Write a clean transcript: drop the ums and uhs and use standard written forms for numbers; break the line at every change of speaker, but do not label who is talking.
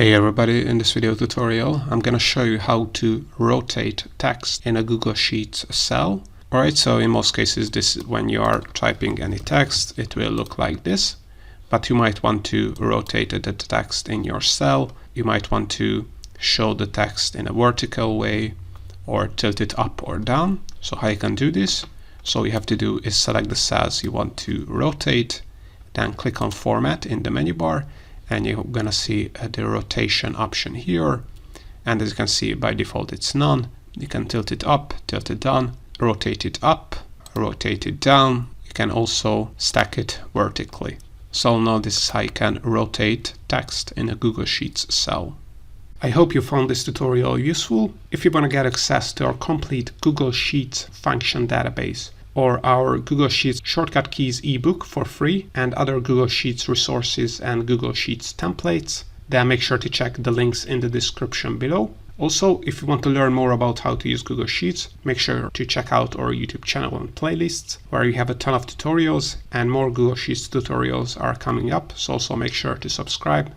Hey everybody, in this video tutorial I'm going to show you how to rotate text in a Google Sheets cell. Alright, so in most cases this is when you are typing any text, it will look like this, but you might want to rotate the text in your cell. You might want to show the text in a vertical way or tilt it up or down. So how you can do this? So all you have to do is select the cells you want to rotate, then click on Format in the menu bar, and you're gonna see the rotation option here, and as you can see by default it's none. You can tilt it up, tilt it down, rotate it up, rotate it down. You can also stack it vertically. So now this is how you can rotate text in a Google Sheets cell. I hope you found this tutorial useful. If you want to get access to our complete Google Sheets function database, or our Google Sheets Shortcut Keys ebook for free, and other Google Sheets resources and Google Sheets templates, then make sure to check the links in the description below. Also, if you want to learn more about how to use Google Sheets, make sure to check out our YouTube channel and playlists, where you have a ton of tutorials, and more Google Sheets tutorials are coming up, so also make sure to subscribe.